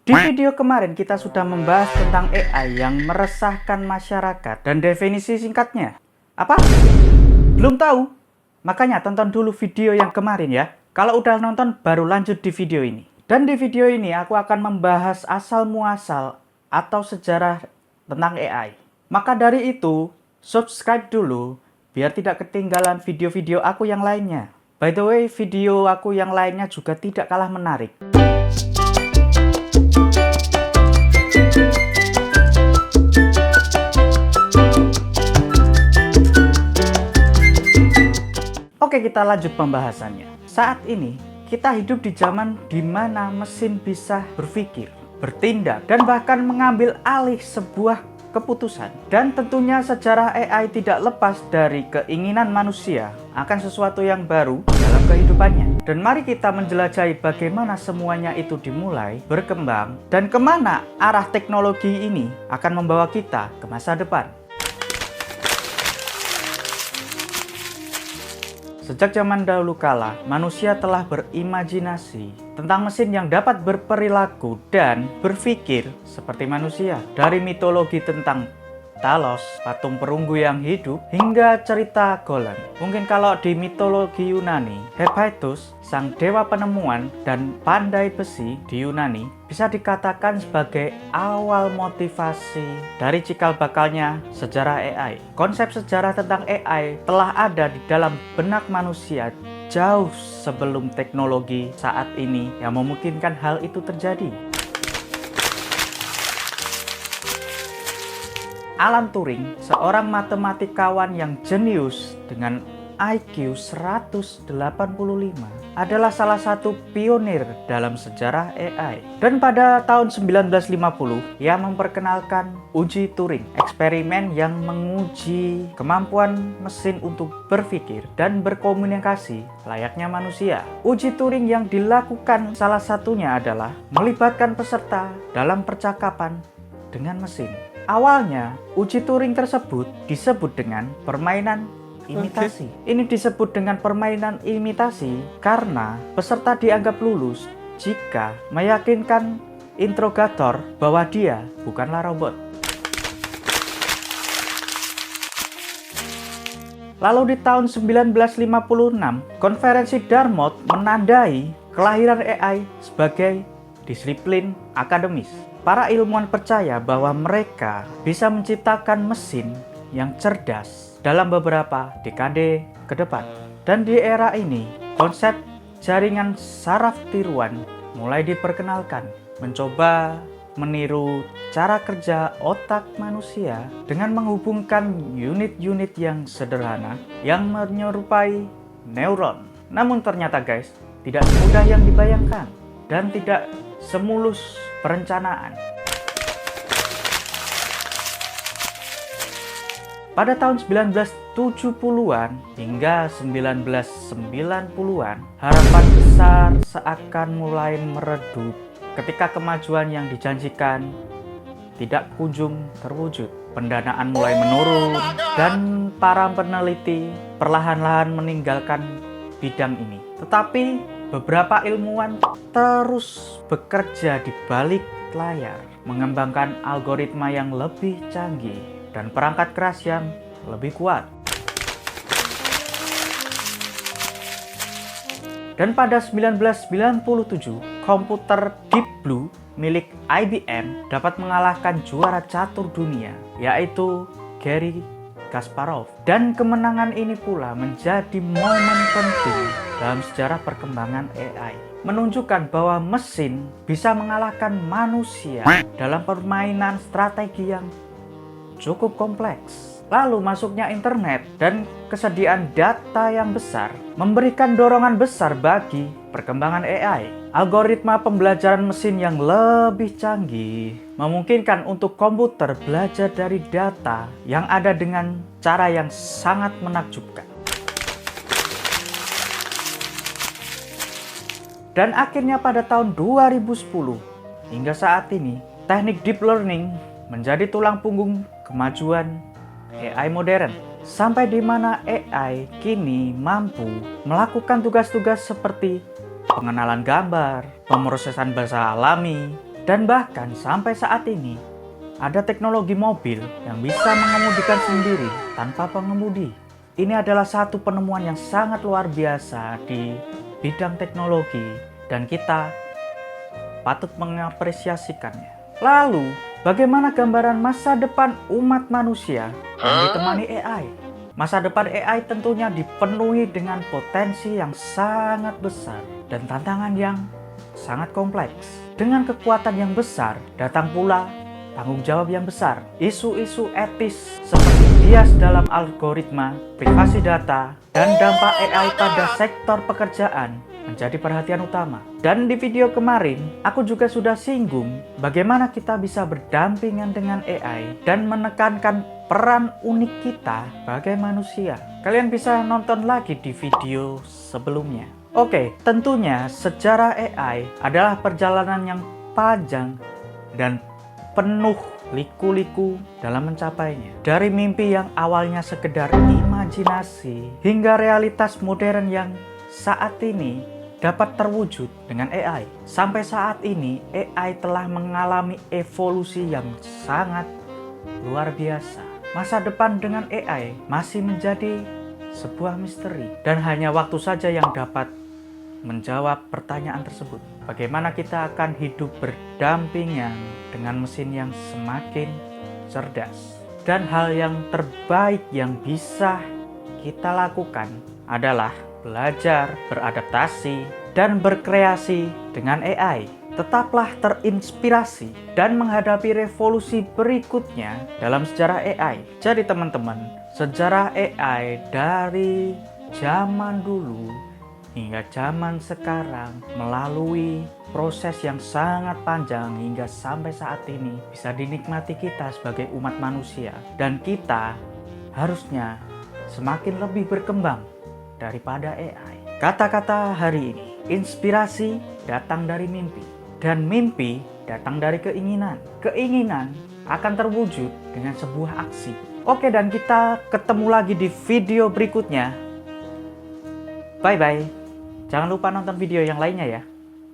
Di video kemarin kita sudah membahas tentang AI yang meresahkan masyarakat dan definisi singkatnya. Apa? Belum tahu? Makanya tonton dulu video yang kemarin ya. Kalau udah nonton baru lanjut di video ini. Dan di video ini aku akan membahas asal muasal atau sejarah tentang AI. Maka dari itu, subscribe dulu biar tidak ketinggalan video-video aku yang lainnya. By the way, video aku yang lainnya juga tidak kalah menarik. Oke, kita lanjut pembahasannya. Saat ini, kita hidup di zaman di mana mesin bisa berpikir, bertindak, dan bahkan mengambil alih sebuah keputusan. Dan tentunya sejarah AI tidak lepas dari keinginan manusia akan sesuatu yang baru dalam kehidupannya. Dan mari kita menjelajahi bagaimana semuanya itu dimulai, berkembang, dan kemana arah teknologi ini akan membawa kita ke masa depan. Sejak zaman dahulu kala, manusia telah berimajinasi tentang mesin yang dapat berperilaku dan berpikir seperti manusia. Dari mitologi tentang Talos, patung perunggu yang hidup, hingga cerita Golem. Mungkin kalau di mitologi Yunani, Hephaestus, sang dewa penemuan dan pandai besi di Yunani, bisa dikatakan sebagai awal motivasi dari cikal bakalnya sejarah AI. Konsep sejarah tentang AI telah ada di dalam benak manusia jauh sebelum teknologi saat ini yang memungkinkan hal itu terjadi. Alan Turing, seorang matematikawan yang jenius dengan IQ 185, adalah salah satu pionir dalam sejarah AI. Dan pada tahun 1950, ia memperkenalkan uji Turing, eksperimen yang menguji kemampuan mesin untuk berpikir dan berkomunikasi layaknya manusia. Uji Turing yang dilakukan salah satunya adalah melibatkan peserta dalam percakapan dengan mesin. Awalnya, uji Turing tersebut disebut dengan permainan imitasi. Ini disebut dengan permainan imitasi karena peserta dianggap lulus jika meyakinkan interrogator bahwa dia bukanlah robot. Lalu di tahun 1956, konferensi Dartmouth menandai kelahiran AI sebagai disiplin akademis. Para ilmuwan percaya bahwa mereka bisa menciptakan mesin yang cerdas dalam beberapa dekade ke depan. Dan di era ini, konsep jaringan saraf tiruan mulai diperkenalkan, mencoba meniru cara kerja otak manusia dengan menghubungkan unit-unit yang sederhana yang menyerupai neuron. Namun ternyata guys, tidak semudah yang dibayangkan dan tidak semulus perencanaan. Pada tahun 1970-an hingga 1990-an, harapan besar seakan mulai meredup ketika kemajuan yang dijanjikan tidak kunjung terwujud. Pendanaan mulai menurun dan para peneliti perlahan-lahan meninggalkan bidang ini. Tetapi beberapa ilmuwan terus bekerja di balik layar, mengembangkan algoritma yang lebih canggih dan perangkat keras yang lebih kuat. Dan pada 1997, komputer Deep Blue milik IBM dapat mengalahkan juara catur dunia, yaitu Garry Kasparov. Dan kemenangan ini pula menjadi momen penting dalam sejarah perkembangan AI, menunjukkan bahwa mesin bisa mengalahkan manusia dalam permainan strategi yang cukup kompleks. Lalu masuknya internet dan kesediaan data yang besar memberikan dorongan besar bagi perkembangan AI. Algoritma pembelajaran mesin yang lebih canggih memungkinkan untuk komputer belajar dari data yang ada dengan cara yang sangat menakjubkan. Dan akhirnya pada tahun 2010 hingga saat ini, teknik deep learning menjadi tulang punggung kemajuan AI modern. Sampai di mana AI kini mampu melakukan tugas-tugas seperti pengenalan gambar, pemrosesan bahasa alami, Dan bahkan sampai saat ini, ada teknologi mobil yang bisa mengemudikan sendiri tanpa pengemudi. Ini adalah satu penemuan yang sangat luar biasa di bidang teknologi dan kita patut mengapresiasikannya. Lalu, bagaimana gambaran masa depan umat manusia yang ditemani AI? Masa depan AI tentunya dipenuhi dengan potensi yang sangat besar dan tantangan yang sangat kompleks. Dengan kekuatan yang besar, datang pula tanggung jawab yang besar. Isu-isu etis seperti bias dalam algoritma, privasi data, dan dampak AI pada sektor pekerjaan menjadi perhatian utama. Dan di video kemarin, aku juga sudah singgung bagaimana kita bisa berdampingan dengan AI dan menekankan peran unik kita sebagai manusia. Kalian bisa nonton lagi di video sebelumnya. Oke, tentunya sejarah AI adalah perjalanan yang panjang dan penuh liku-liku dalam mencapainya. Dari mimpi yang awalnya sekedar imajinasi hingga realitas modern yang saat ini dapat terwujud dengan AI. Sampai saat ini, AI telah mengalami evolusi yang sangat luar biasa. Masa depan dengan AI masih menjadi sebuah misteri dan hanya waktu saja yang dapat menjawab pertanyaan tersebut. Bagaimana kita akan hidup berdampingan dengan mesin yang semakin cerdas? Dan hal yang terbaik yang bisa kita lakukan adalah belajar, beradaptasi, dan berkreasi dengan AI. Tetaplah terinspirasi dan menghadapi revolusi berikutnya dalam sejarah AI. Jadi teman-teman, sejarah AI dari zaman dulu hingga zaman sekarang melalui proses yang sangat panjang hingga sampai saat ini bisa dinikmati kita sebagai umat manusia. Dan kita harusnya semakin lebih berkembang daripada AI. Kata-kata hari ini, inspirasi datang dari mimpi dan mimpi datang dari keinginan. Keinginan akan terwujud dengan sebuah aksi. Oke, dan kita ketemu lagi di video berikutnya. Bye-bye. Jangan lupa nonton video yang lainnya ya.